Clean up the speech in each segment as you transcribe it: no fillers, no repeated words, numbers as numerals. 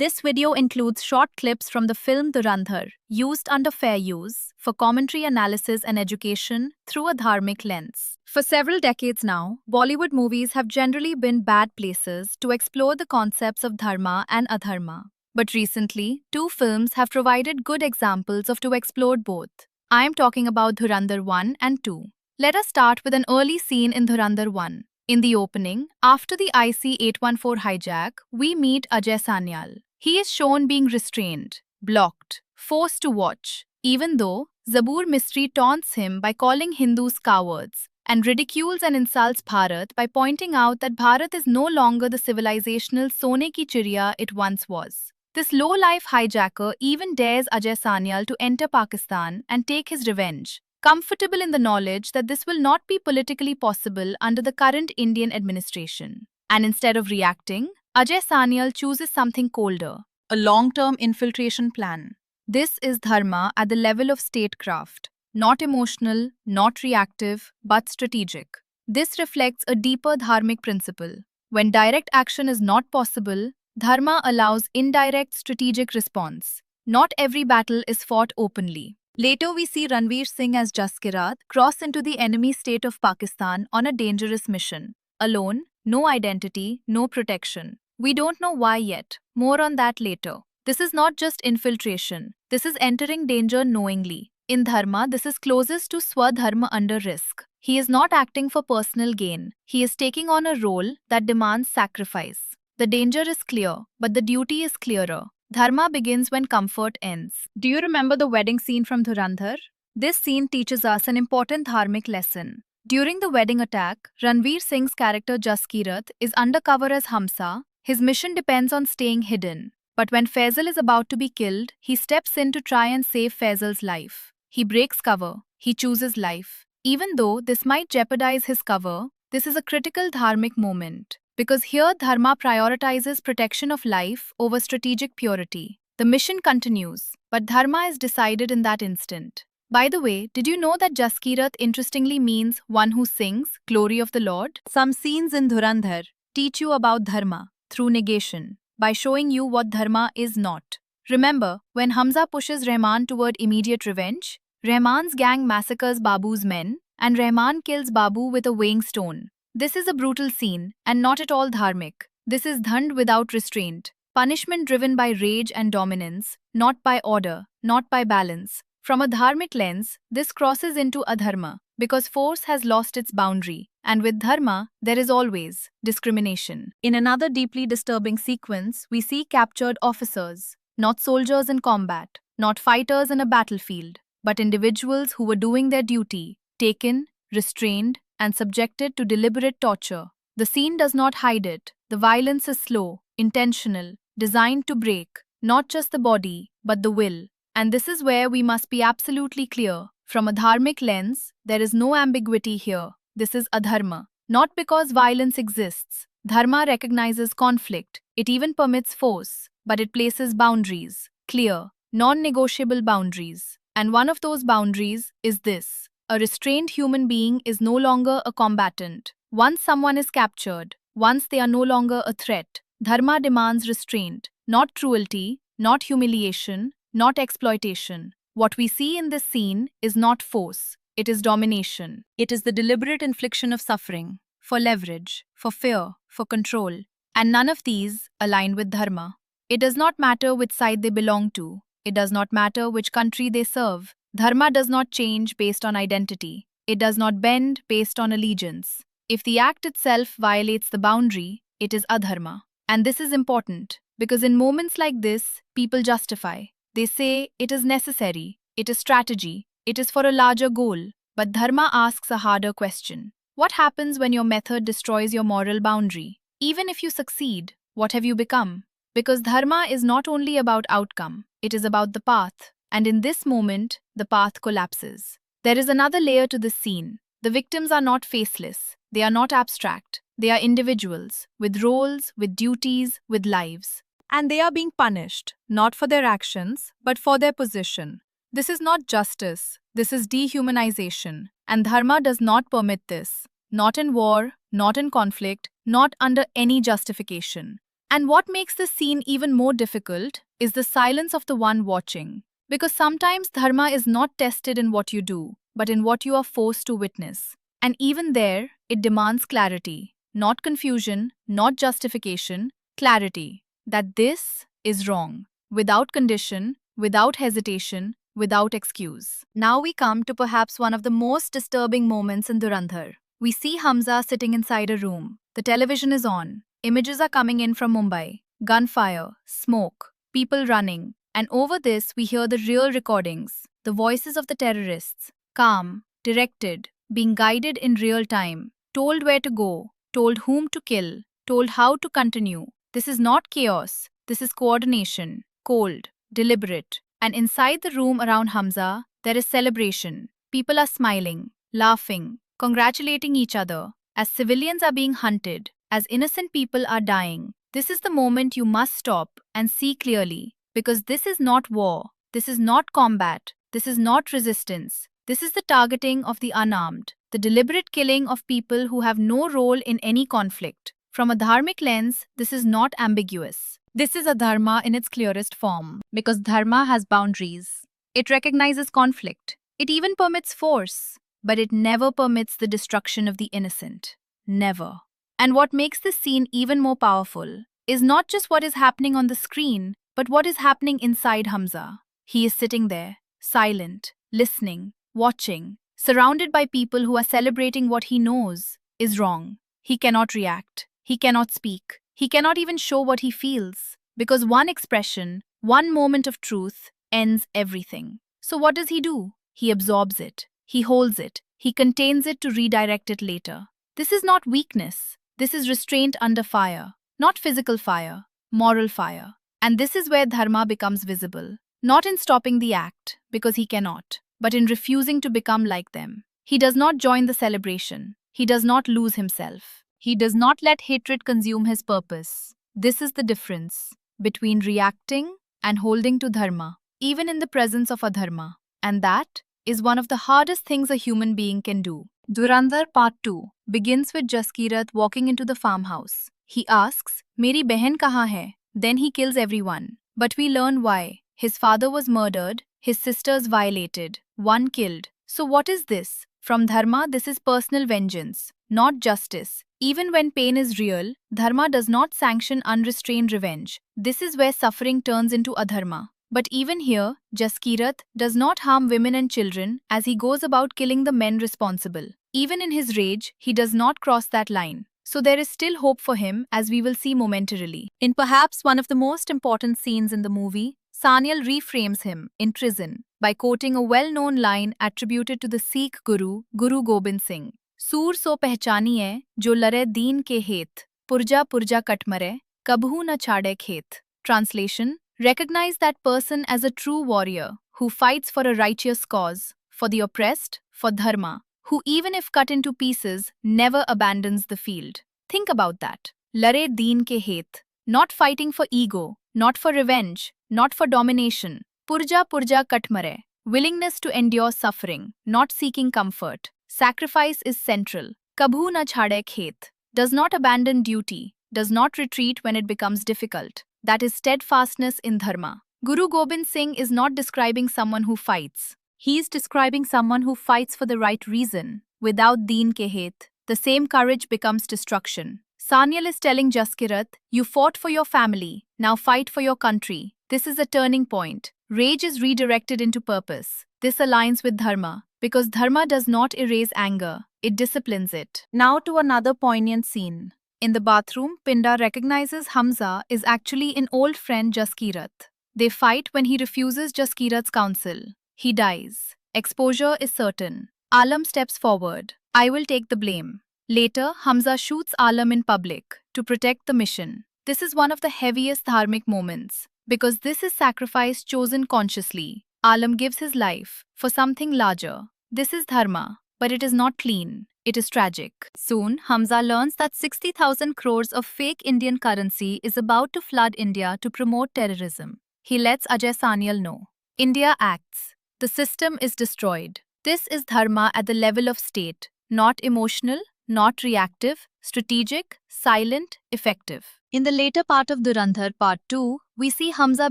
This video includes short clips from the film Dhurandhar, used under fair use, for commentary analysis and education through a dharmic lens. For several decades now, Bollywood movies have generally been bad places to explore the concepts of dharma and adharma. But recently, two films have provided good examples of to explore both. I am talking about Dhurandhar 1 and 2. Let us start with an early scene in Dhurandhar 1. In the opening, after the IC-814 hijack, we meet Ajay Sanyal. He is shown being restrained, blocked, forced to watch, even though Zabur Mistry taunts him by calling Hindus cowards and ridicules and insults Bharat by pointing out that Bharat is no longer the civilizational Sone ki Chiriya it once was. This low-life hijacker even dares Ajay Sanyal to enter Pakistan and take his revenge, comfortable in the knowledge that this will not be politically possible under the current Indian administration. And instead of reacting, Ajay Sanyal chooses something colder, a long-term infiltration plan. This is dharma at the level of statecraft, not emotional, not reactive, but strategic. This reflects a deeper dharmic principle. When direct action is not possible, dharma allows indirect strategic response. Not every battle is fought openly. Later, we see Ranveer Singh as Jaskirat cross into the enemy state of Pakistan on a dangerous mission. Alone, no identity, no protection. We don't know why yet. More on that later. This is not just infiltration. This is entering danger knowingly. In Dharma, this is closest to Swadharma under risk. He is not acting for personal gain. He is taking on a role that demands sacrifice. The danger is clear, but the duty is clearer. Dharma begins when comfort ends. Do you remember the wedding scene from Dhurandhar? This scene teaches us an important dharmic lesson. During the wedding attack, Ranveer Singh's character Jaskirat is undercover as Hamsa. His mission depends on staying hidden. But when Faisal is about to be killed, he steps in to try and save Faisal's life. He breaks cover. He chooses life. Even though this might jeopardize his cover, this is a critical dharmic moment. Because here dharma prioritizes protection of life over strategic purity. The mission continues, but dharma is decided in that instant. By the way, did you know that Jaskirat interestingly means one who sings, glory of the Lord? Some scenes in Dhurandhar teach you about dharma through negation, by showing you what dharma is not. Remember, when Hamza pushes Rahman toward immediate revenge, Rahman's gang massacres Babu's men, and Rahman kills Babu with a weighing stone. This is a brutal scene, and not at all dharmic. This is dhand without restraint, punishment driven by rage and dominance, not by order, not by balance. From a dharmic lens, this crosses into adharma, because force has lost its boundary, and with dharma, there is always discrimination. In another deeply disturbing sequence, we see captured officers, not soldiers in combat, not fighters in a battlefield, but individuals who were doing their duty, taken, restrained, and subjected to deliberate torture. The scene does not hide it. The violence is slow, intentional, designed to break, not just the body, but the will. And this is where we must be absolutely clear. From a dharmic lens, there is no ambiguity here. This is adharma. Not because violence exists. Dharma recognizes conflict. It even permits force, but it places boundaries, clear, non-negotiable boundaries. And one of those boundaries is this. A restrained human being is no longer a combatant. Once someone is captured, once they are no longer a threat, dharma demands restraint, not cruelty, not humiliation, not exploitation. What we see in this scene is not force, it is domination. It is the deliberate infliction of suffering, for leverage, for fear, for control. And none of these align with dharma. It does not matter which side they belong to. It does not matter which country they serve. Dharma does not change based on identity. It does not bend based on allegiance. If the act itself violates the boundary, it is adharma. And this is important, because in moments like this, people justify. They say it is necessary, it is strategy, it is for a larger goal. But dharma asks a harder question. What happens when your method destroys your moral boundary? Even if you succeed, what have you become? Because dharma is not only about outcome, it is about the path. And in this moment, the path collapses. There is another layer to this scene. The victims are not faceless. They are not abstract. They are individuals, with roles, with duties, with lives. And they are being punished, not for their actions, but for their position. This is not justice. This is dehumanization. And dharma does not permit this. Not in war, not in conflict, not under any justification. And what makes this scene even more difficult is the silence of the one watching. Because sometimes dharma is not tested in what you do, but in what you are forced to witness. And even there, it demands clarity, not confusion, not justification, clarity that this is wrong, without condition, without hesitation, without excuse. Now we come to perhaps one of the most disturbing moments in Dhurandhar. We see Hamza sitting inside a room. The television is on. Images are coming in from Mumbai. Gunfire, smoke, people running. And over this, we hear the real recordings, the voices of the terrorists, calm, directed, being guided in real time, told where to go, told whom to kill, told how to continue. This is not chaos. This is coordination, cold, deliberate. And inside the room around Hamza, there is celebration. People are smiling, laughing, congratulating each other as civilians are being hunted, as innocent people are dying. This is the moment you must stop and see clearly, because this is not war, this is not combat, this is not resistance. This is the targeting of the unarmed, the deliberate killing of people who have no role in any conflict. From a dharmic lens, this is not ambiguous. This is a dharma in its clearest form, because dharma has boundaries. It recognizes conflict. It even permits force, but it never permits the destruction of the innocent. Never. And what makes this scene even more powerful is not just what is happening on the screen, but what is happening inside Hamza. He is sitting there, silent, listening, watching, surrounded by people who are celebrating what he knows is wrong. He cannot react. He cannot speak. He cannot even show what he feels, because one expression, one moment of truth ends everything. So what does he do? He absorbs it. He holds it. He contains it to redirect it later. This is not weakness. This is restraint under fire. Not physical fire, moral fire. And this is where dharma becomes visible. Not in stopping the act, because he cannot, but in refusing to become like them. He does not join the celebration. He does not lose himself. He does not let hatred consume his purpose. This is the difference between reacting and holding to dharma, even in the presence of adharma. And that is one of the hardest things a human being can do. Dhurandhar Part 2 begins with Jaskirat walking into the farmhouse. He asks, "Meri behan kahan hai?" Then he kills everyone. But we learn why. His father was murdered, his sisters violated, one killed. So what is this? From dharma, this is personal vengeance, not justice. Even when pain is real, dharma does not sanction unrestrained revenge. This is where suffering turns into adharma. But even here, Jaskirat does not harm women and children as he goes about killing the men responsible. Even in his rage, he does not cross that line. So there is still hope for him, as we will see momentarily. In perhaps one of the most important scenes in the movie, Sanyal reframes him in prison by quoting a well-known line attributed to the Sikh Guru, Guru Gobind Singh. Soor so pehchaniye, jo lare deen ke het, purja purja katmare, kabhu na chade khet. Translation: recognize that person as a true warrior who fights for a righteous cause, for the oppressed, for dharma, who even if cut into pieces, never abandons the field. Think about that. Lare deen ke het. Not fighting for ego, not for revenge, not for domination. Purja purja katmare. Willingness to endure suffering, not seeking comfort. Sacrifice is central. Kabhu na chhade khet. Does not abandon duty, does not retreat when it becomes difficult. That is steadfastness in dharma. Guru Gobind Singh is not describing someone who fights. He is describing someone who fights for the right reason. Without deen ke het, the same courage becomes destruction. Sanyal is telling Jaskirat, you fought for your family, now fight for your country. This is a turning point. Rage is redirected into purpose. This aligns with dharma, because dharma does not erase anger, it disciplines it. Now to another poignant scene. In the bathroom, Pinda recognizes Hamza is actually an old friend Jaskirat. They fight when he refuses Jaskirat's counsel. He dies. Exposure is certain. Alam steps forward. I will take the blame. Later, Hamza shoots Alam in public to protect the mission. This is one of the heaviest dharmic moments, because this is sacrifice chosen consciously. Alam gives his life for something larger. This is dharma, but it is not clean. It is tragic. Soon, Hamza learns that 60,000 crores of fake Indian currency is about to flood India to promote terrorism. He lets Ajay Sanyal know. India acts. The system is destroyed. This is dharma at the level of state, not emotional, not reactive, strategic, silent, effective. In the later part of Dhurandhar Part 2, we see Hamza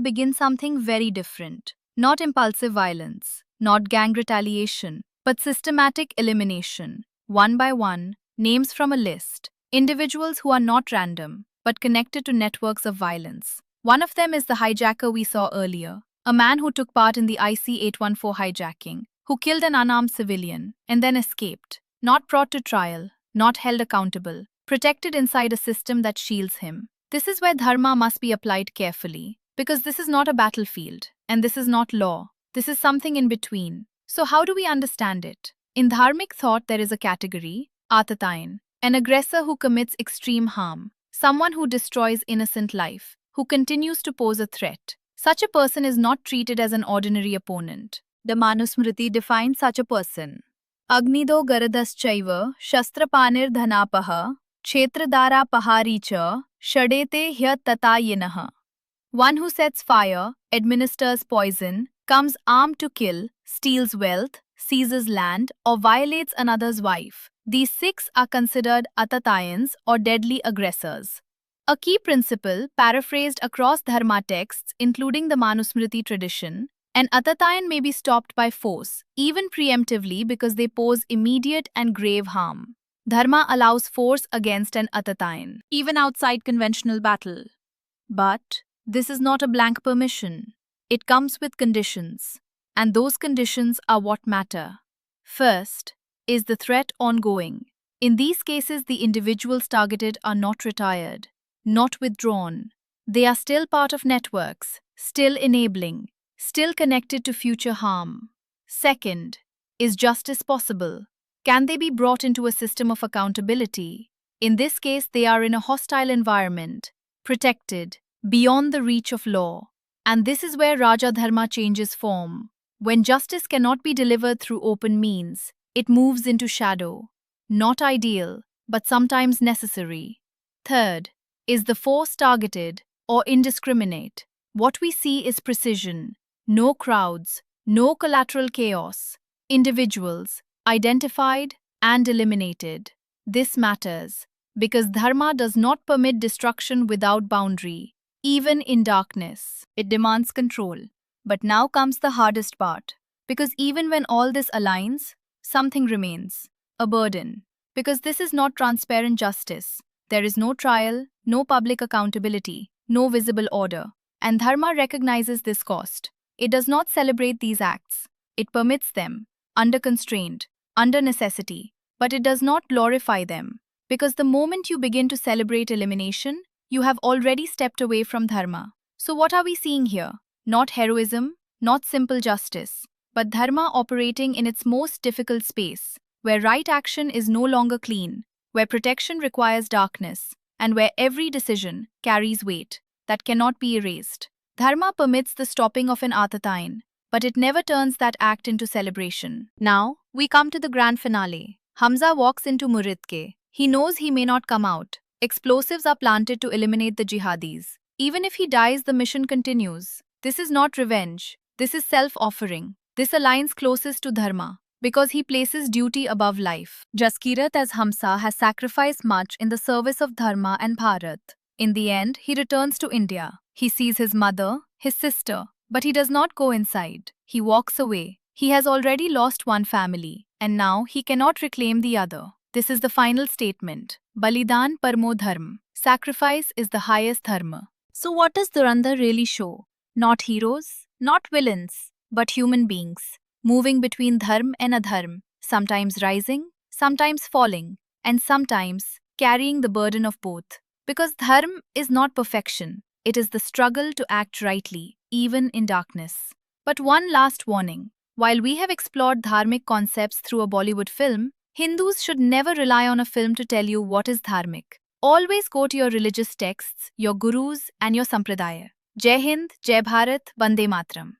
begin something very different. Not impulsive violence, not gang retaliation, but systematic elimination. One by one, names from a list. Individuals who are not random, but connected to networks of violence. One of them is the hijacker we saw earlier, a man who took part in the IC-814 hijacking, who killed an unarmed civilian and then escaped. Not brought to trial, not held accountable, protected inside a system that shields him. This is where dharma must be applied carefully, because this is not a battlefield, and this is not law. This is something in between. So how do we understand it? In dharmic thought there is a category, atatayan, an aggressor who commits extreme harm, someone who destroys innocent life, who continues to pose a threat. Such a person is not treated as an ordinary opponent. The Manusmriti defines such a person. Agnido garadhaschaiva shastrapanir dhanapaha kshetradara pahari cha shadete hya tatayinaha. One who sets fire, administers poison, comes armed to kill, steals wealth, seizes land, or violates another's wife. These six are considered atatayans or deadly aggressors. A key principle, paraphrased across dharma texts, including the Manusmriti tradition, an atatayan may be stopped by force, even preemptively because they pose immediate and grave harm. Dharma allows force against an atatayan, even outside conventional battle. But this is not a blank permission. It comes with conditions, and those conditions are what matter. First, is the threat ongoing? In these cases, the individuals targeted are not retired, not withdrawn. They are still part of networks, still enabling, still connected to future harm. Second, is justice possible? Can they be brought into a system of accountability? In this case, they are in a hostile environment, protected, beyond the reach of law. And this is where Raja Dharma changes form. When justice cannot be delivered through open means, it moves into shadow. Not ideal, but sometimes necessary. Third, is the force targeted or indiscriminate? What we see is precision. No crowds, no collateral chaos. Individuals, identified and eliminated. This matters because dharma does not permit destruction without boundary, even in darkness. It demands control. But now comes the hardest part, because even when all this aligns, something remains, a burden. Because this is not transparent justice. There is no trial, no public accountability, no visible order. And dharma recognizes this cost. It does not celebrate these acts. It permits them, under constraint, under necessity, but it does not glorify them. Because the moment you begin to celebrate elimination, you have already stepped away from dharma. So what are we seeing here? Not heroism, not simple justice, but dharma operating in its most difficult space, where right action is no longer clean, where protection requires darkness, and where every decision carries weight that cannot be erased. Dharma permits the stopping of an atatayan, but it never turns that act into celebration. Now, we come to the grand finale. Hamza walks into Muridke. He knows he may not come out. Explosives are planted to eliminate the jihadis. Even if he dies, the mission continues. This is not revenge. This is self-offering. This aligns closest to dharma, because he places duty above life. Jaskirat as Hamza has sacrificed much in the service of dharma and Bharat. In the end, he returns to India. He sees his mother, his sister, but he does not go inside. He walks away. He has already lost one family, and now he cannot reclaim the other. This is the final statement. Balidan Parmo Dharma. Sacrifice is the highest dharma. So what does Dhurandhar really show? Not heroes, not villains, but human beings, moving between dharma and adharma, sometimes rising, sometimes falling, and sometimes carrying the burden of both. Because dharma is not perfection, it is the struggle to act rightly, even in darkness. But one last warning. While we have explored dharmic concepts through a Bollywood film, Hindus should never rely on a film to tell you what is dharmic. Always go to your religious texts, your gurus, and your sampradaya. Jai Hind, Jai Bharat, Bande Matram.